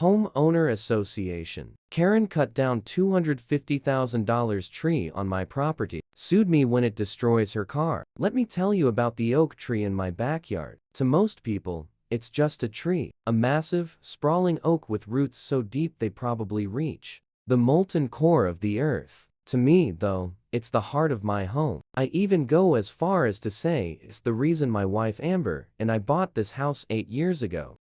Homeowner Association. Karen cut down $250,000 tree on my property, sued me when it destroys her car. Let me tell you about the oak tree in my backyard. To most people, it's just a tree, a massive, sprawling oak with roots so deep they probably reach the molten core of the earth. To me, though, it's the heart of my home. I even go as far as to say it's the reason my wife Amber and I bought this house 8 years ago.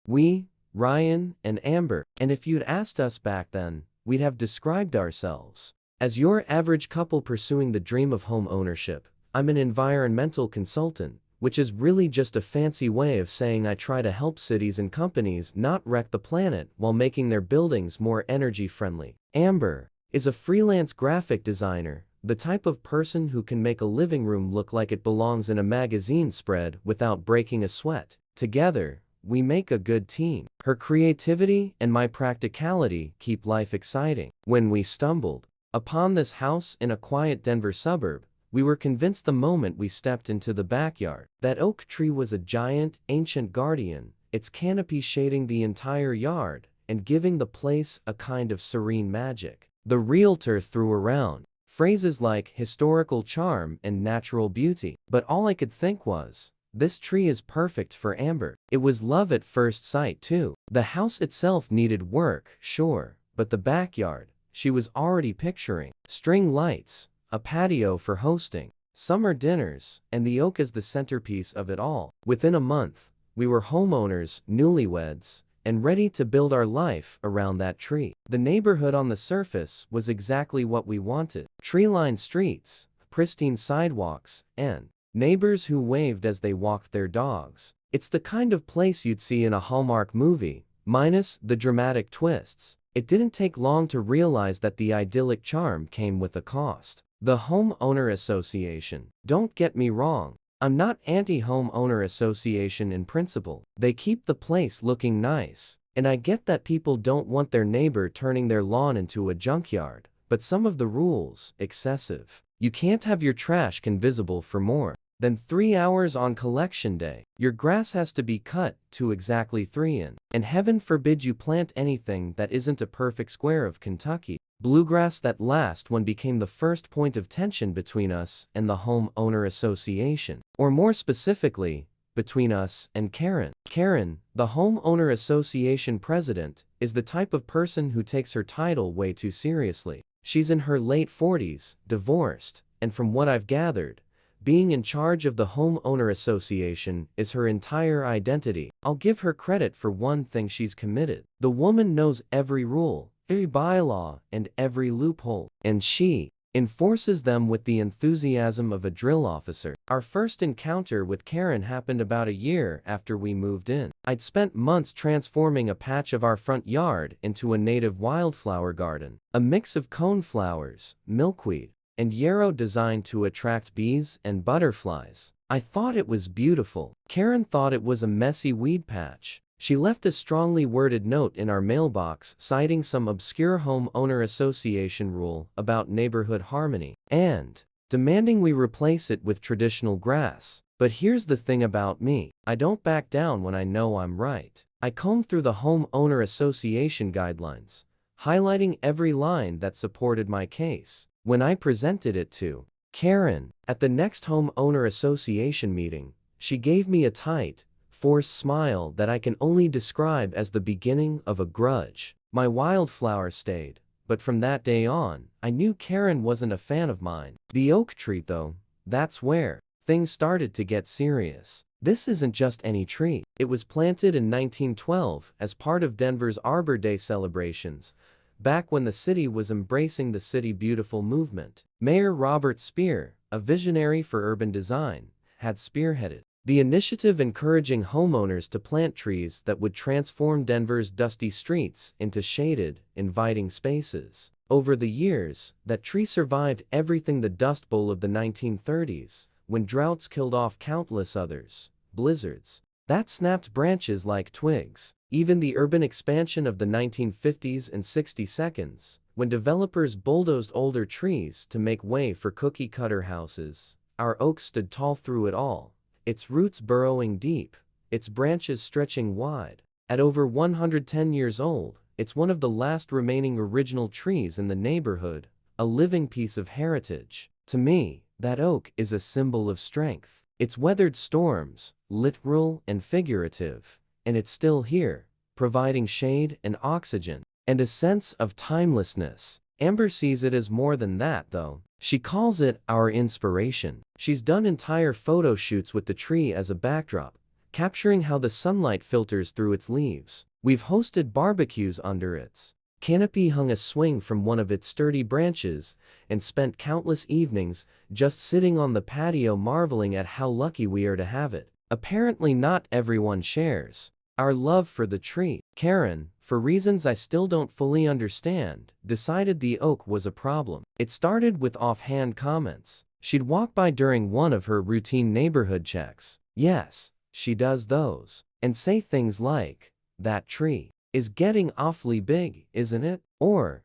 Ryan and Amber, and if you'd asked us back then, we'd have described ourselves as your average couple pursuing the dream of home ownership. I'm an environmental consultant, which is really just a fancy way of saying I try to help cities and companies not wreck the planet while making their buildings more energy friendly. Amber is a freelance graphic designer, the type of person who can make a living room look like it belongs in a magazine spread without breaking a sweat. Together, we make a good team. Her creativity and my practicality keep life exciting. When we stumbled upon this house in a quiet Denver suburb, we were convinced the moment we stepped into the backyard. That oak tree was a giant, ancient guardian, its canopy shading the entire yard and giving the place a kind of serene magic. The realtor threw around phrases like historical charm and natural beauty, but all I could think was, this tree is perfect for Amber. It was love at first sight too. The house itself needed work, sure, but the backyard, she was already picturing string lights, a patio for hosting summer dinners, and the oak as the centerpiece of it all. Within a month, we were homeowners, newlyweds, and ready to build our life around that tree. The neighborhood on the surface was exactly what we wanted. Tree-lined streets, pristine sidewalks, and neighbors who waved as they walked their dogs. It's the kind of place you'd see in a Hallmark movie, minus the dramatic twists. It didn't take long to realize that the idyllic charm came with a cost. The Homeowner Association. Don't get me wrong, I'm not anti-homeowner association in principle. They keep the place looking nice. And I get that people don't want their neighbor turning their lawn into a junkyard, but some of the rules, excessive. You can't have your trash visible for more than 3 hours on collection day. Your grass has to be cut to exactly 3 in. And heaven forbid you plant anything that isn't a perfect square of Kentucky bluegrass. That last one became the first point of tension between us and the Homeowner Association. Or more specifically, between us and Karen. Karen, the Homeowner Association president, is the type of person who takes her title way too seriously. She's in her late 40s, divorced, and from what I've gathered, being in charge of the Homeowner Association is her entire identity. I'll give her credit for one thing: she's committed. The woman knows every rule, every bylaw, and every loophole, and she enforces them with the enthusiasm of a drill officer. Our first encounter with Karen happened about a year after we moved in. I'd spent months transforming a patch of our front yard into a native wildflower garden, a mix of coneflowers, milkweed, and yarrow designed to attract bees and butterflies. I thought it was beautiful. Karen thought it was a messy weed patch. She left a strongly worded note in our mailbox citing some obscure homeowner association rule about neighborhood harmony, and demanding we replace it with traditional grass. But here's the thing about me: I don't back down when I know I'm right. I combed through the Homeowner Association guidelines, highlighting every line that supported my case. When I presented it to Karen at the next Homeowner Association meeting, she gave me a tight, forced smile that I can only describe as the beginning of a grudge. My wildflower stayed, but from that day on, I knew Karen wasn't a fan of mine. The oak tree though, that's where things started to get serious. This isn't just any tree. It was planted in 1912 as part of Denver's Arbor Day celebrations, back when the city was embracing the City Beautiful movement. Mayor Robert Speer, a visionary for urban design, had spearheaded the initiative, encouraging homeowners to plant trees that would transform Denver's dusty streets into shaded, inviting spaces. Over the years, that tree survived everything: the Dust Bowl of the 1930s, when droughts killed off countless others, blizzards that snapped branches like twigs, even the urban expansion of the 1950s and 60s, when developers bulldozed older trees to make way for cookie-cutter houses. Our oak stood tall through it all, its roots burrowing deep, its branches stretching wide. At over 110 years old, It's one of the last remaining original trees in the neighborhood, a living piece of heritage. To me, that oak is a symbol of strength. It's weathered storms, literal and figurative, and it's still here, providing shade and oxygen, and a sense of timelessness. Amber sees it as more than that, though. She calls it our inspiration. She's done entire photo shoots with the tree as a backdrop, capturing how the sunlight filters through its leaves. We've hosted barbecues under its canopy, hung a swing from one of its sturdy branches, and spent countless evenings just sitting on the patio marveling at how lucky we are to have it. Apparently not everyone shares our love for the tree. Karen, for reasons I still don't fully understand, decided the oak was a problem. It started with offhand comments. She'd walk by during one of her routine neighborhood checks. Yes, she does those. And say things like, "That tree is getting awfully big, isn't it?" Or,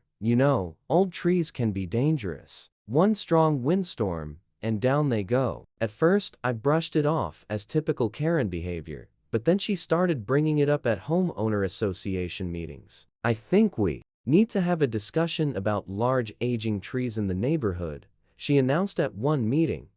"Old trees can be dangerous. One strong windstorm, and down they go." At first, I brushed it off as typical Karen behavior, but then she started bringing it up at homeowner association meetings. "I think we need to have a discussion about large aging trees in the neighborhood," she announced at one meeting,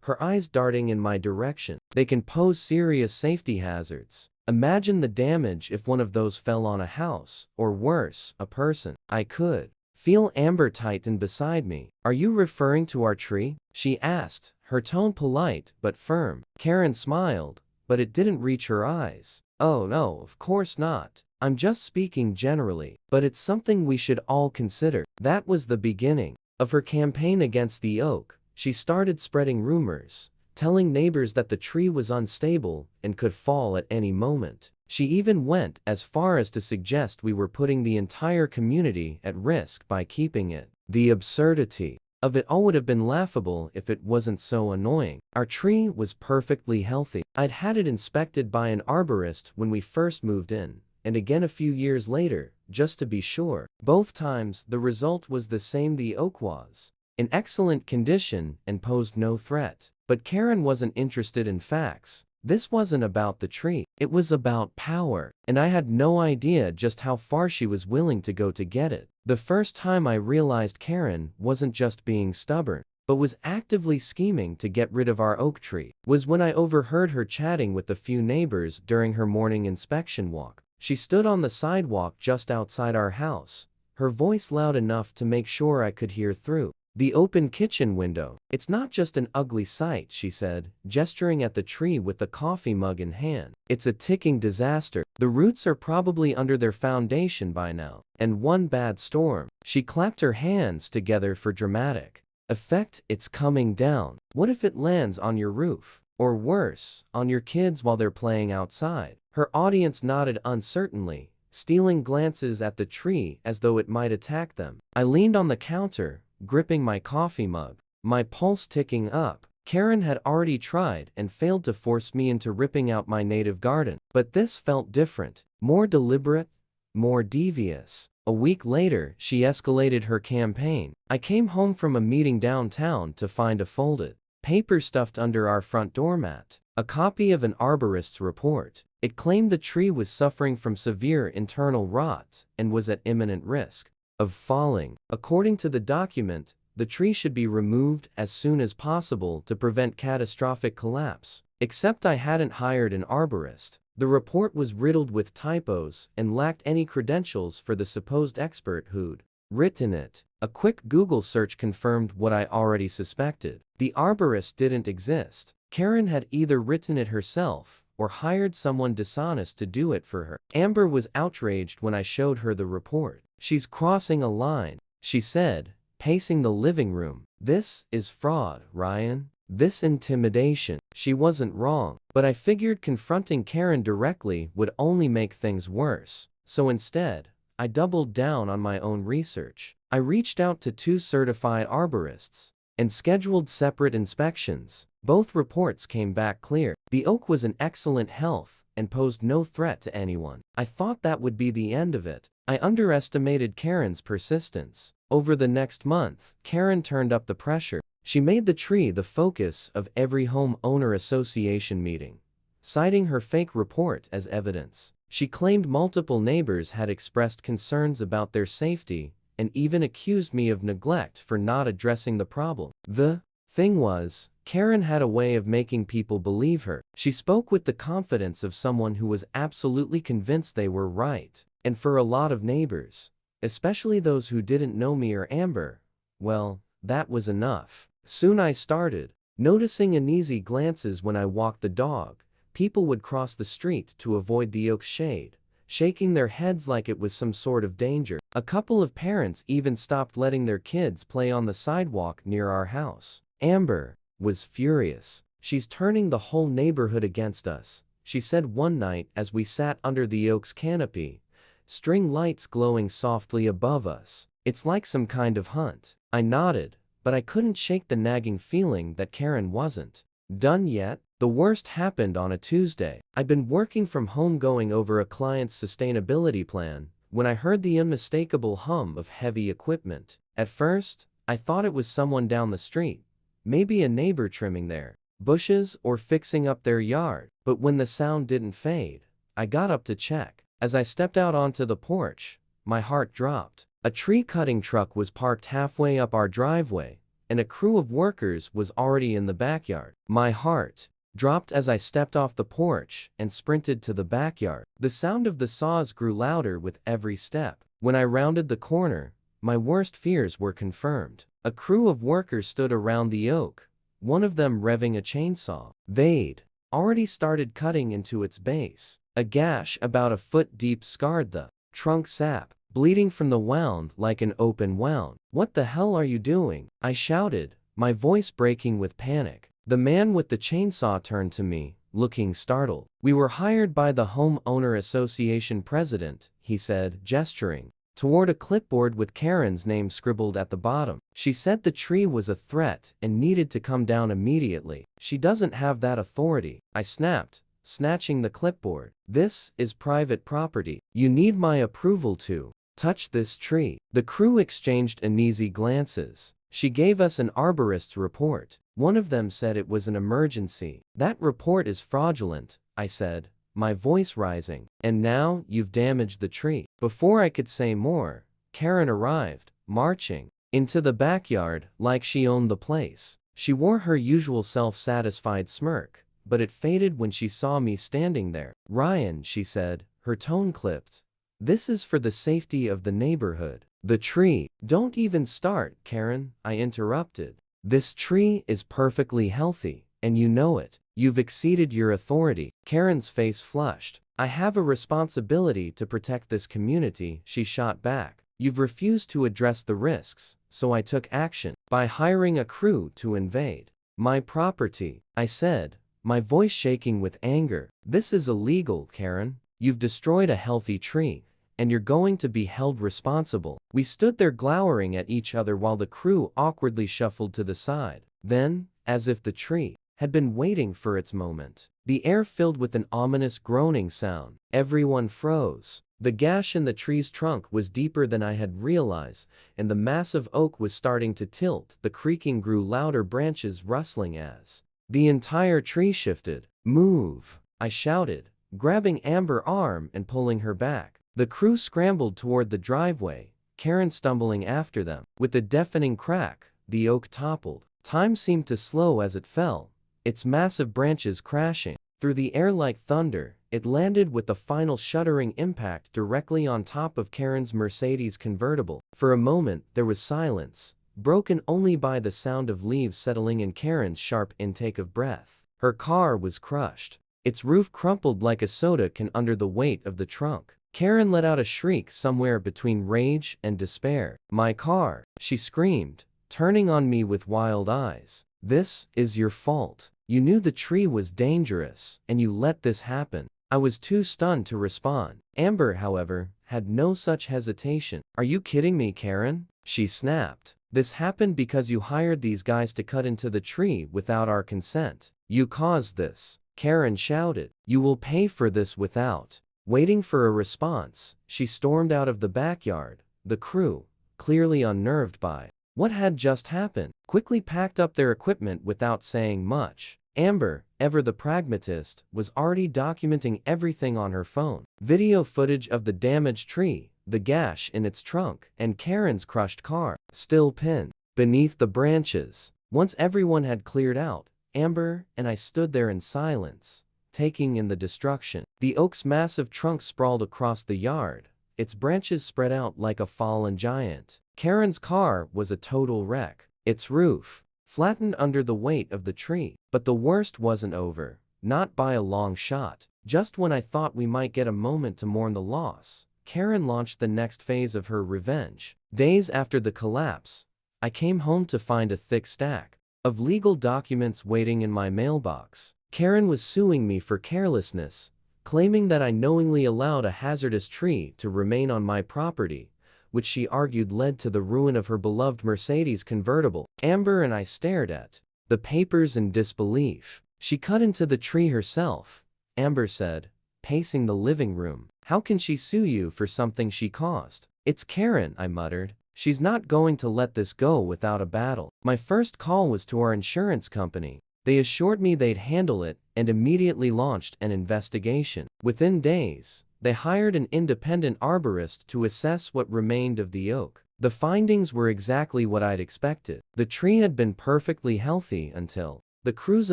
her eyes darting in my direction. "They can pose serious safety hazards. Imagine the damage if one of those fell on a house, or worse, a person." I could feel Amber tighten beside me. "Are you referring to our tree?" she asked, her tone polite but firm. Karen smiled, but it didn't reach her eyes. "Oh no, of course not. I'm just speaking generally, but it's something we should all consider." That was the beginning of her campaign against the oak. She started spreading rumors, telling neighbors that the tree was unstable and could fall at any moment. She even went as far as to suggest we were putting the entire community at risk by keeping it. The absurdity of it all would have been laughable if it wasn't so annoying. Our tree was perfectly healthy. I'd had it inspected by an arborist when we first moved in, and again a few years later, just to be sure. Both times, the result was the same: the oak was in excellent condition and posed no threat. But Karen wasn't interested in facts. This wasn't about the tree. It was about power, and I had no idea just how far she was willing to go to get it. The first time I realized Karen wasn't just being stubborn, but was actively scheming to get rid of our oak tree, was when I overheard her chatting with a few neighbors during her morning inspection walk. She stood on the sidewalk just outside our house, her voice loud enough to make sure I could hear through the open kitchen window. "It's not just an ugly sight," she said, gesturing at the tree with the coffee mug in hand. "It's a ticking disaster. The roots are probably under their foundation by now. And one bad storm." She clapped her hands together for dramatic effect. "It's coming down. What if it lands on your roof? Or worse, on your kids while they're playing outside?" Her audience nodded uncertainly, stealing glances at the tree as though it might attack them. I leaned on the counter, gripping my coffee mug, my pulse ticking up. Karen had already tried and failed to force me into ripping out my native garden. But this felt different, more deliberate, more devious. A week later, she escalated her campaign. I came home from a meeting downtown to find a folded paper stuffed under our front doormat, a copy of an arborist's report. It claimed the tree was suffering from severe internal rot and was at imminent risk of falling. According to the document, the tree should be removed as soon as possible to prevent catastrophic collapse. Except I hadn't hired an arborist. The report was riddled with typos and lacked any credentials for the supposed expert who'd written it. A quick Google search confirmed what I already suspected. The arborist didn't exist. Karen had either written it herself or hired someone dishonest to do it for her. Amber was outraged when I showed her the report. "She's crossing a line," she said, pacing the living room. "This is fraud, Ryan. This intimidation." She wasn't wrong, but I figured confronting Karen directly would only make things worse. So instead, I doubled down on my own research. I reached out to 2 certified arborists and scheduled separate inspections. Both reports came back clear. The oak was in excellent health and posed no threat to anyone. I thought that would be the end of it. I underestimated Karen's persistence. Over the next month, Karen turned up the pressure. She made the tree the focus of every homeowner association meeting, citing her fake report as evidence. She claimed multiple neighbors had expressed concerns about their safety and even accused me of neglect for not addressing the problem. The thing was, Karen had a way of making people believe her. She spoke with the confidence of someone who was absolutely convinced they were right. And for a lot of neighbors, especially those who didn't know me or Amber, well, that was enough. Soon I started noticing uneasy glances when I walked the dog. People would cross the street to avoid the oak's shade, shaking their heads like it was some sort of danger. A couple of parents even stopped letting their kids play on the sidewalk near our house. Amber was furious. "She's turning the whole neighborhood against us," she said one night as we sat under the oak's canopy, string lights glowing softly above us. "It's like some kind of hunt." I nodded, but I couldn't shake the nagging feeling that Karen wasn't done yet. The worst happened on a Tuesday. I'd been working from home going over a client's sustainability plan when I heard the unmistakable hum of heavy equipment. At first, I thought it was someone down the street, maybe a neighbor trimming their bushes or fixing up their yard. But when the sound didn't fade, I got up to check. As I stepped out onto the porch, my heart dropped. A tree cutting truck was parked halfway up our driveway, and a crew of workers was already in the backyard. My heart dropped as I stepped off the porch and sprinted to the backyard. The sound of the saws grew louder with every step. When I rounded the corner, my worst fears were confirmed. A crew of workers stood around the oak, one of them revving a chainsaw. They'd already started cutting into its base. A gash about a foot deep scarred the trunk sap, bleeding from the wound like an open wound. "What the hell are you doing?" I shouted, my voice breaking with panic. The man with the chainsaw turned to me, looking startled. "We were hired by the Homeowner Association president," he said, gesturing toward a clipboard with Karen's name scribbled at the bottom. "She said the tree was a threat and needed to come down immediately." "She doesn't have that authority," I snapped, snatching the clipboard. "This is private property. You need my approval to touch this tree." The crew exchanged uneasy glances. She gave us an arborist's report. One of them said it was an emergency. "That report is fraudulent," I said, my voice rising. "And now you've damaged the tree." Before I could say more, Karen arrived, marching into the backyard like she owned the place. She wore her usual self-satisfied smirk, but it faded when she saw me standing there. "Ryan," she said, her tone clipped, "this is for the safety of the neighborhood." "The tree." "Don't even start, Karen," I interrupted. "This tree is perfectly healthy, and you know it. You've exceeded your authority." Karen's face flushed. "I have a responsibility to protect this community," she shot back. "You've refused to address the risks, so I took action by hiring a crew to invade my property," I said, my voice shaking with anger. "This is illegal, Karen. You've destroyed a healthy tree, and you're going to be held responsible." We stood there glowering at each other while the crew awkwardly shuffled to the side. Then, as if the tree had been waiting for its moment, the air filled with an ominous groaning sound. Everyone froze. The gash in the tree's trunk was deeper than I had realized, and the massive oak was starting to tilt. The creaking grew louder, branches rustling as the entire tree shifted. "Move!" I shouted, grabbing Amber's arm and pulling her back. The crew scrambled toward the driveway, Karen stumbling after them. With a deafening crack, the oak toppled. Time seemed to slow as it fell, its massive branches crashing through the air like thunder. It landed with a final shuddering impact directly on top of Karen's Mercedes convertible. For a moment, there was silence, broken only by the sound of leaves settling and Karen's sharp intake of breath. Her car was crushed. Its roof crumpled like a soda can under the weight of the trunk. Karen let out a shriek somewhere between rage and despair. "My car!" she screamed, turning on me with wild eyes. "This is your fault. You knew the tree was dangerous, and you let this happen." I was too stunned to respond. Amber, however, had no such hesitation. "Are you kidding me, Karen?" she snapped. "This happened because you hired these guys to cut into the tree without our consent. You caused this," Karen shouted. "You will pay for this." Without waiting for a response, she stormed out of the backyard. The crew, clearly unnerved by what had just happened, quickly packed up their equipment without saying much. Amber, ever the pragmatist, was already documenting everything on her phone. Video footage of the damaged tree, the gash in its trunk, and Karen's crushed car, still pinned beneath the branches. Once everyone had cleared out, Amber and I stood there in silence, taking in the destruction. The oak's massive trunk sprawled across the yard, its branches spread out like a fallen giant. Karen's car was a total wreck, its roof flattened under the weight of the tree. But the worst wasn't over, not by a long shot. Just when I thought we might get a moment to mourn the loss, Karen launched the next phase of her revenge. Days after the collapse, I came home to find a thick stack of legal documents waiting in my mailbox. Karen was suing me for carelessness, claiming that I knowingly allowed a hazardous tree to remain on my property, which she argued led to the ruin of her beloved Mercedes convertible. Amber and I stared at the papers in disbelief. "She cut into the tree herself," Amber said, pacing the living room. "How can she sue you for something she caused?" "It's Karen," I muttered. "She's not going to let this go without a battle." My first call was to our insurance company. They assured me they'd handle it and immediately launched an investigation. Within days, they hired an independent arborist to assess what remained of the oak. The findings were exactly what I'd expected. The tree had been perfectly healthy until the crew's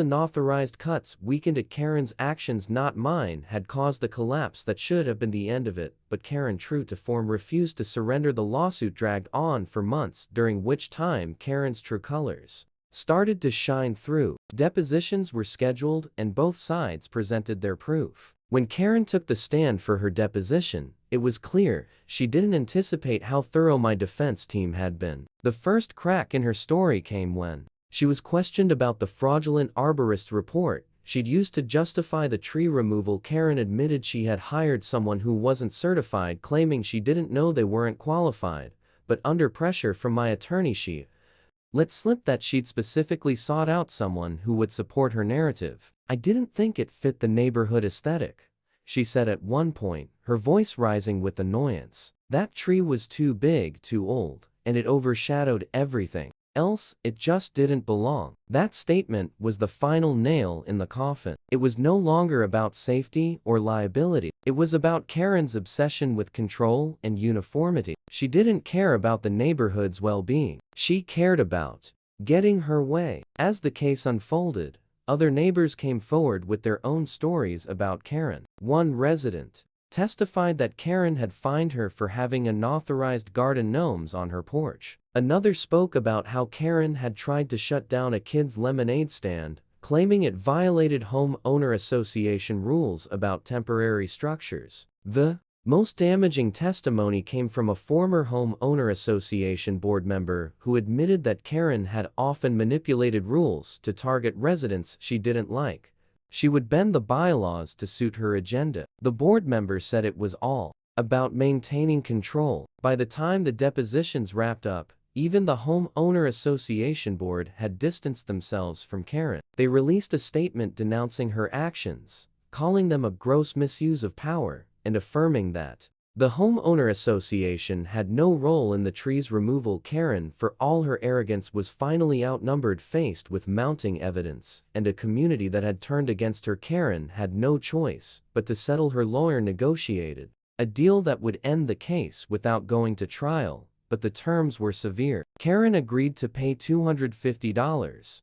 unauthorized cuts weakened it. Karen's actions, not mine, had caused the collapse that should have been the end of it, but Karen, true to form, refused to surrender. The lawsuit dragged on for months, during which time Karen's true colors started to shine through. Depositions were scheduled and both sides presented their proof. When Karen took the stand for her deposition, it was clear she didn't anticipate how thorough my defense team had been. The first crack in her story came when she was questioned about the fraudulent arborist report she'd used to justify the tree removal. Karen admitted she had hired someone who wasn't certified, claiming she didn't know they weren't qualified, but under pressure from my attorney she let slip that she'd specifically sought out someone who would support her narrative. "I didn't think it fit the neighborhood aesthetic," she said at one point, her voice rising with annoyance. "That tree was too big, too old, and it overshadowed everything else. It just didn't belong." That statement was the final nail in the coffin. It was no longer about safety or liability. It was about Karen's obsession with control and uniformity. She didn't care about the neighborhood's well-being. She cared about getting her way. As the case unfolded, other neighbors came forward with their own stories about Karen. One resident testified that Karen had fined her for having unauthorized garden gnomes on her porch. Another spoke about how Karen had tried to shut down a kid's lemonade stand, claiming it violated homeowner association rules about temporary structures. The most damaging testimony came from a former homeowner association board member who admitted that Karen had often manipulated rules to target residents she didn't like. She would bend the bylaws to suit her agenda. The board member said it was all about maintaining control. By the time the depositions wrapped up, even the homeowner association board had distanced themselves from Karen. They released a statement denouncing her actions, calling them a gross misuse of power, and affirming that the homeowner association had no role in the tree's removal. Karen, for all her arrogance, was finally outnumbered, faced with mounting evidence and a community that had turned against her. Karen had no choice but to settle. Her lawyer negotiated a deal that would end the case without going to trial, but the terms were severe. Karen agreed to pay $250,000,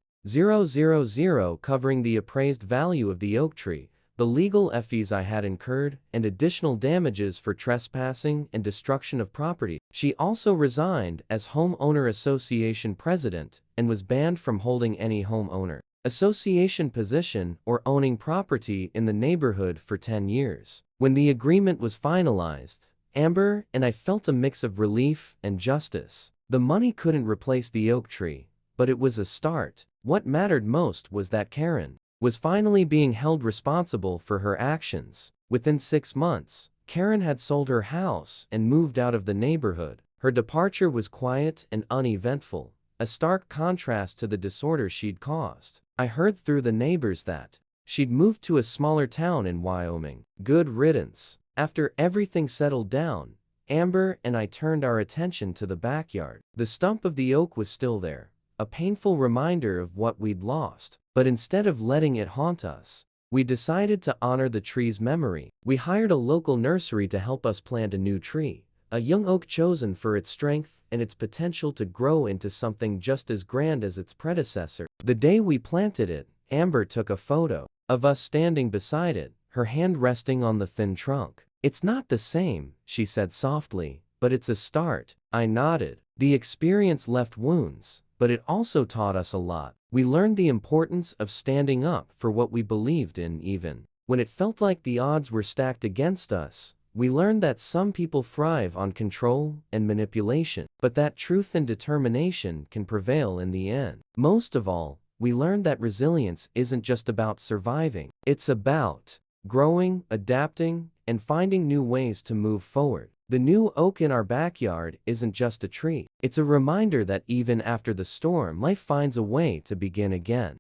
covering the appraised value of the oak tree, the legal fees I had incurred, and additional damages for trespassing and destruction of property. She also resigned as homeowner association president and was banned from holding any homeowner association position or owning property in the neighborhood for 10 years. When the agreement was finalized, Amber and I felt a mix of relief and justice. The money couldn't replace the oak tree, but it was a start. What mattered most was that Karen was finally being held responsible for her actions. Within 6 months, Karen had sold her house and moved out of the neighborhood. Her departure was quiet and uneventful, a stark contrast to the disorder she'd caused. I heard through the neighbors that she'd moved to a smaller town in Wyoming. Good riddance. After everything settled down, Amber and I turned our attention to the backyard. The stump of the oak was still there, a painful reminder of what we'd lost. But instead of letting it haunt us, we decided to honor the tree's memory. We hired a local nursery to help us plant a new tree, a young oak chosen for its strength and its potential to grow into something just as grand as its predecessor. The day we planted it, Amber took a photo of us standing beside it, her hand resting on the thin trunk. "It's not the same," she said softly, "but it's a start." I nodded. The experience left wounds, but it also taught us a lot. We learned the importance of standing up for what we believed in even when it felt like the odds were stacked against us. We learned that some people thrive on control and manipulation, but that truth and determination can prevail in the end. Most of all, we learned that resilience isn't just about surviving. It's about growing, adapting, and finding new ways to move forward. The new oak in our backyard isn't just a tree. It's a reminder that even after the storm, life finds a way to begin again.